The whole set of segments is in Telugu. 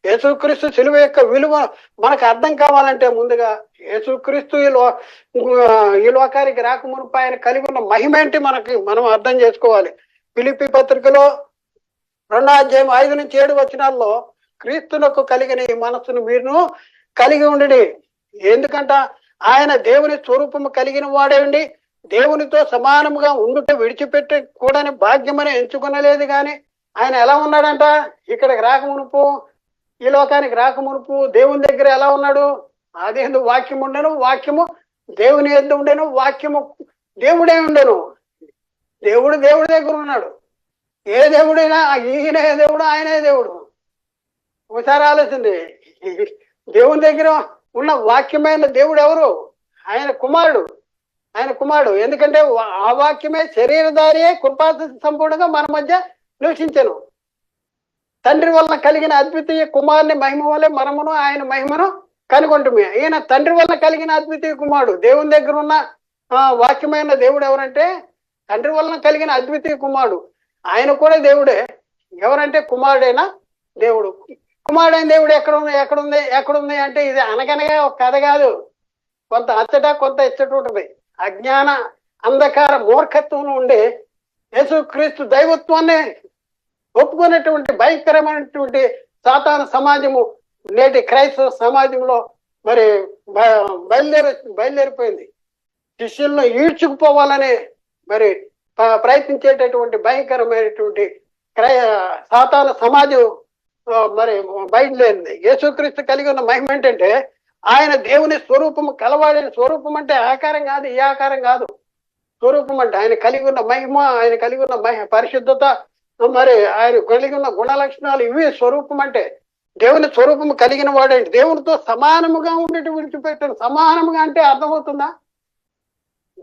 యేసుక్రీస్తు సిలువ యొక్క విలువ మనకు అర్థం కావాలంటే ముందుగా యేసుక్రీస్తు ఈ లోకానికి రాకమునుపు ఆయన కలిగి ఉన్న మహిమ ఏంటి మనం అర్థం చేసుకోవాలి. ఫిలిప్పీ పత్రికలో 2:5-7 క్రీస్తునకు కలిగిన ఈ మనస్సును మీరు కలిగి ఉండి, ఎందుకంట ఆయన దేవుని స్వరూపము కలిగిన వాడేండి, దేవునితో సమానముగా ఉండుట విడిచిపెట్టి కూడాని భాగ్యమని ఎంచుకునలేదు. కానీ ఆయన ఎలా ఉన్నాడంట, ఇక్కడికి రాకమునుపు, ఈ లోకానికి రాకమునుపు దేవుని దగ్గర ఎలా ఉన్నాడు? ఆది యందు వాక్యం ఉండెను, వాక్యము దేవుని యందు ఉండెను, వాక్యము దేవుడే ఉండెను. దేవుడి దగ్గర ఉన్నాడు. ఏ దేవుడైనా ఈయనే దేవుడు, ఆయనే దేవుడు. ఒకసారి ఆలోచింది, దేవుని దగ్గర ఉన్న వాక్యమైన దేవుడు ఎవరు? ఆయన కుమారుడు. ఎందుకంటే ఆ వాక్యమే శరీరధారియే కృపా సంపూర్ణంగా మన మధ్య నివసించను. తండ్రి వలన కలిగిన అద్వితీయ కుమారుని మహిమ వల్లే మనమును ఆయన మహిమను కనుగొంటుమే. ఈయన తండ్రి వలన కలిగిన అద్వితీయ కుమారుడు. దేవుని దగ్గర ఉన్న వాక్యమైన దేవుడు ఎవరంటే తండ్రి వలన కలిగిన అద్వితీయ కుమారుడు. ఆయన కూడా దేవుడే. ఎవరంటే కుమారుడైన దేవుడు. కుమారుడైన దేవుడు ఎక్కడుంది అంటే ఇది అనగనగా ఒక కథ కాదు. కొంత అచ్చట కొంత ఇచ్చట ఉంటుంది. అజ్ఞాన అంధకార మూర్ఖత్వంలో ఉండే యేసుక్రీస్తు దైవత్వాన్ని ఒప్పుకునేటువంటి భయంకరమైనటువంటి సాతాను సమాజము నేటి క్రైస్తవ సమాజంలో మరి బయలుదేరిపోయింది. శిష్యులను ఈడ్చుకుపోవాలని మరి ప్రయత్నించేటటువంటి భయంకరమైనటువంటి సాతాను సమాజం మరి బయలుదేరింది. యేసుక్రీస్తు కలిగి ఉన్న మహిమ ఏంటంటే ఆయన దేవుని స్వరూపము కలవాడిన స్వరూపం అంటే ఆకారం కాదు, ఈ ఆకారం కాదు. స్వరూపం అంటే ఆయన కలిగి ఉన్న మహిమ, ఆయన కలిగి ఉన్న పరిశుద్ధత, మరి ఆయన కలిగి ఉన్న గుణ లక్షణాలు, ఇవి స్వరూపం అంటే. దేవుని స్వరూపము కలిగిన వాడేంటి, దేవునితో సమానముగా ఉండేటి విడిచిపెట్టాను. సమానముగా అంటే అర్థమవుతుందా?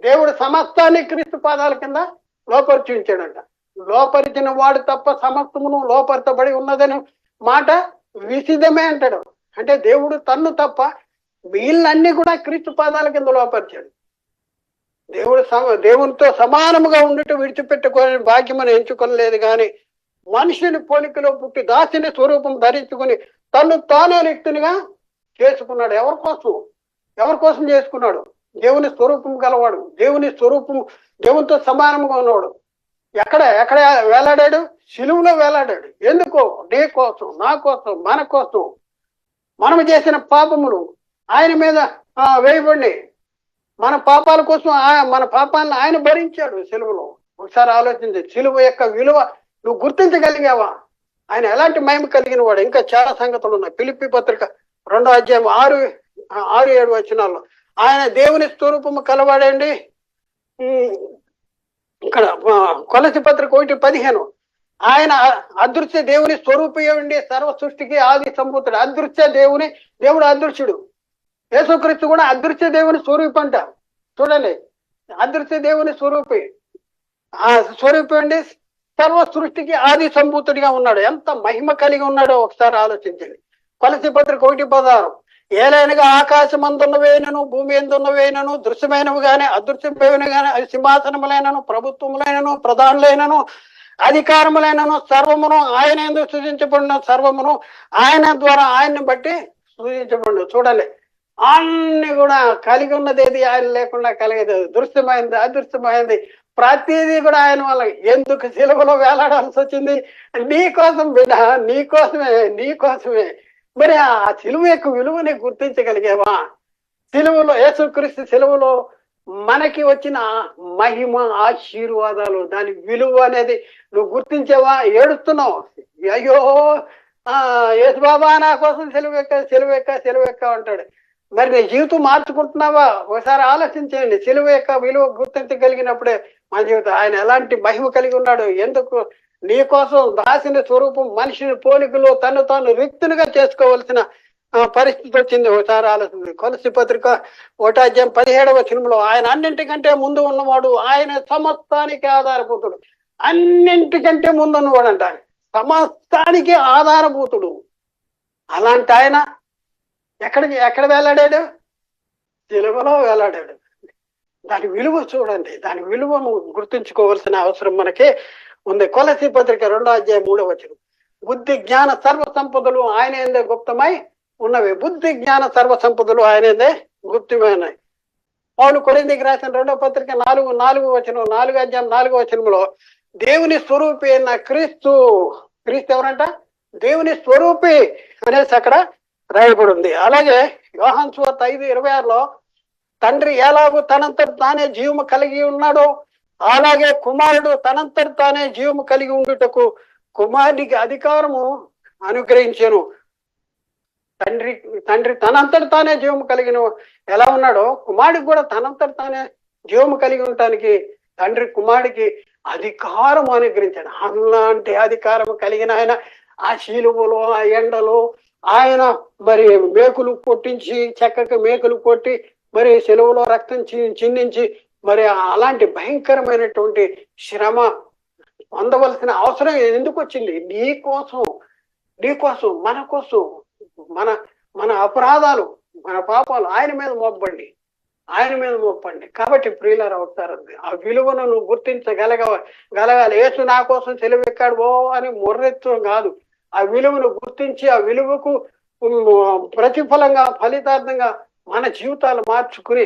దేవుడు సమస్తాన్ని క్రీస్తు పాదాల కింద లోపరిచించాడంట. లోపరిచిన వాడు తప్ప సమస్తమును లోపరచబడి ఉన్నదని మాట విసిదమే అంటాడు. అంటే దేవుడు తన్ను తప్ప వీళ్ళన్నీ కూడా క్రీస్తు పాదాల కింద లోపరిచాడు. దేవునితో సమానముగా ఉండటం విడిచిపెట్టుకోని భాగ్యమని ఎంచుకోలేదు. కానీ మనుషుని పోలికలో పుట్టి దాసిని స్వరూపం ధరించుకుని తను తానే రిక్తునిగా చేసుకున్నాడు. ఎవరి కోసం చేసుకున్నాడు? దేవుని స్వరూపం గలవాడు, దేవునితో సమానంగా ఉన్నవాడు. ఎక్కడ వేలాడాడు? సిలువలో వేలాడాడు. ఎందుకో? నీ కోసం, నా కోసం, మన కోసం. మనము చేసిన పాపములు ఆయన మీద వేయబడి మన పాపాల కోసం మన పాపాలను ఆయన భరించాడు సిలువలో. ఒకసారి ఆలోచించి, సిలువ యొక్క విలువ నువ్వు గుర్తించగలిగావా? ఆయన ఎలాంటి మహిమ కలిగిన వాడు. ఇంకా చాలా సంగతులు ఉన్నాయి. ఫిలిప్పీ పత్రిక 2:6-7 ఆయన దేవుని స్వరూపము కలవాడండి. ఇక్కడ కొలసి పత్రిక 1:15 ఆయన అదృశ్య దేవుని స్వరూపండి, సర్వ సృష్టికి ఆది సంభూతుడు. దేవుడు అదృశ్యుడు. యేసుక్రీస్తు కూడా అదృశ్య దేవుని స్వరూపం అంట. చూడండి, అదృశ్య దేవుని స్వరూపండి, సర్వ సృష్టికి ఆది సంభూతుడిగా ఉన్నాడు. ఎంత మహిమ కలిగి ఉన్నాడో ఒకసారి ఆలోచించండి. కొలసి పత్రిక 1:16 ఏలైనగా ఆకాశమందున్నవేనను భూమి ఎందున్నవేనను దృశ్యమైనవి గాని అదృశ్యమైనవి గాని అది సింహాసనములైనను ప్రభుత్వములైనను ప్రధానులైనను అధికారములైనను సర్వమును ఆయన ఎందుకు సృజించబడిన సర్వమును ఆయన ద్వారా ఆయన్ని బట్టి సృజించబడి. చూడాలి, అన్ని కూడా కలిగి ఉన్నది ఏది ఆయన లేకుండా కలిగేది. దృశ్యమైంది, అదృశ్యమైంది, ప్రతిదీ కూడా ఆయన వల్ల. ఎందుకు సిలువలో వేలాడాల్సి వచ్చింది? నీకోసం బిడ్డ, నీకోసమే. మరి ఆ సిలువ యొక్క విలువని గుర్తించగలిగేవా? సిలువలో యేసుక్రీస్తు సిలువలో మనకి వచ్చిన మహిమ, ఆశీర్వాదాలు, దాని విలువ అనేది నువ్వు గుర్తించావా? ఏడుస్తున్నావు, అయ్యో యేసు బాబా నా కోసం సెలవెక్క అంటాడు. మరి నీ జీవితం మార్చుకుంటున్నావా? ఒకసారి ఆలోచించండి. సిలువ యొక్క విలువ గుర్తించగలిగినప్పుడే మన జీవితం. ఆయన ఎలాంటి మహిమ కలిగి ఉన్నాడు. ఎందుకు? నీ కోసం దాసిన స్వరూపం మనిషిని పోలికలో తను తాను రిక్తునిగా చేసుకోవాల్సిన పరిస్థితి వచ్చింది. ఒకసారి ఆలోచింది. కొలసి పత్రిక 1:17 ఆయన అన్నింటికంటే ముందు ఉన్నవాడు, ఆయన సమస్తానికి ఆధారభూతుడు. అన్నింటికంటే ముందు ఉన్నవాడు అంట, సమస్తానికి ఆధారభూతుడు. అలాంటి ఆయన ఎక్కడ వేలాడాడు? సిలువలో వేలాడాడు. దాని విలువ చూడండి, దాని విలువను గుర్తుంచుకోవాల్సిన అవసరం మనకి ఉంది. కొలసి పత్రిక 2:3 బుద్ధి జ్ఞాన సర్వ సంపదలు ఆయన ఏందే గుప్తమై ఉన్నవి. బుద్ధి జ్ఞాన సర్వ సంపదలు ఆయన ఏందే గుప్తమైనవి. పౌలు కొరింథీయులకు రాసిన 2వ పత్రిక 4 అధ్యాయం 4వ వచనంలో దేవుని స్వరూపి అయిన క్రీస్తు ఎవరంట? దేవుని స్వరూపి అనేసి అక్కడ రాయబడి ఉంది. అలాగే యోహాను సువార్త 5:26లో తండ్రి ఎలాగో తనంతట తానే జీవము కలిగి ఉన్నాడో అలాగే కుమారుడు తనంతట తానే జీవము కలిగి ఉండుటకు కుమారుడికి అధికారము అనుగ్రహించాను. తండ్రి తనంతట తానే జీవము కలిగిన ఎలా ఉన్నాడో కుమారుడికి కూడా తనంతట తానే జీవము కలిగి ఉండటానికి తండ్రి కుమారుడికి అధికారం అనుగ్రహించాడు. అలాంటి అధికారం కలిగిన ఆయన ఆ శిలువలో ఆ ఎండలో ఆయన మరి మేకులు కొట్టించి చక్కగా మేకులు కొట్టి మరి శిలువలో రక్తం చిందించి మరి అలాంటి భయంకరమైనటువంటి శ్రమ పొందవలసిన అవసరం ఎందుకు వచ్చింది? నీ కోసం మన కోసం మన అపరాధాలు మన పాపాలు ఆయన మీద మోపండి. కాబట్టి ప్రియులారా అవుతారు. ఆ విలువను నువ్వు గుర్తించగలగాలి. యేసు నా కోసం సెలవెక్కాడు ఓ అని మొర్రెత్తడం కాదు. ఆ విలువను గుర్తించి ఆ విలువకు ఫలితార్థంగా మన జీవితాలు మార్చుకుని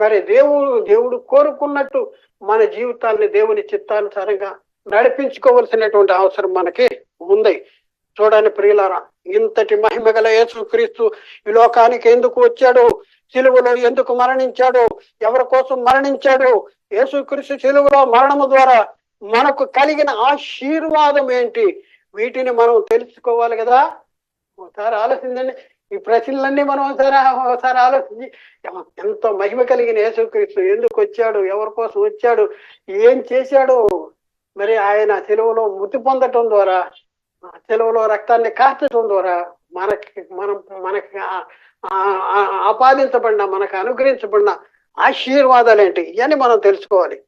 మరి దేవుడు కోరుకున్నట్టు మన జీవితాన్ని దేవుని చిత్తానుసారంగా నడిపించుకోవలసినటువంటి అవసరం మనకి ఉంది. చూడండి ప్రియులారా, ఇంతటి మహిమ గల యేసుక్రీస్తు ఈ లోకానికి ఎందుకు వచ్చాడు? సిలువలో ఎందుకు మరణించాడు? ఎవరి కోసం మరణించాడు? యేసుక్రీస్తు సిలువలో మరణము ద్వారా మనకు కలిగిన ఆశీర్వాదం ఏంటి? వీటిని మనం తెలుసుకోవాలి కదా. ఒకసారి ఆలోచించండి. ఈ ప్రశ్నలన్నీ మనం ఒకసారి ఆలోచించి ఎంతో మహిమ కలిగిన యేసుక్రీస్తు ఎందుకు వచ్చాడు? ఎవరి కోసం వచ్చాడు? ఏం చేశాడు? మరి ఆయన సిలువలో మృతి పొందటం ద్వారా, సెలవులో రక్తాన్ని కార్చడం ద్వారా మనకి ఆపాదించబడిన మనకు అనుగ్రహించబడిన ఆశీర్వాదాలు ఏంటి? ఇవన్నీ మనం తెలుసుకోవాలి.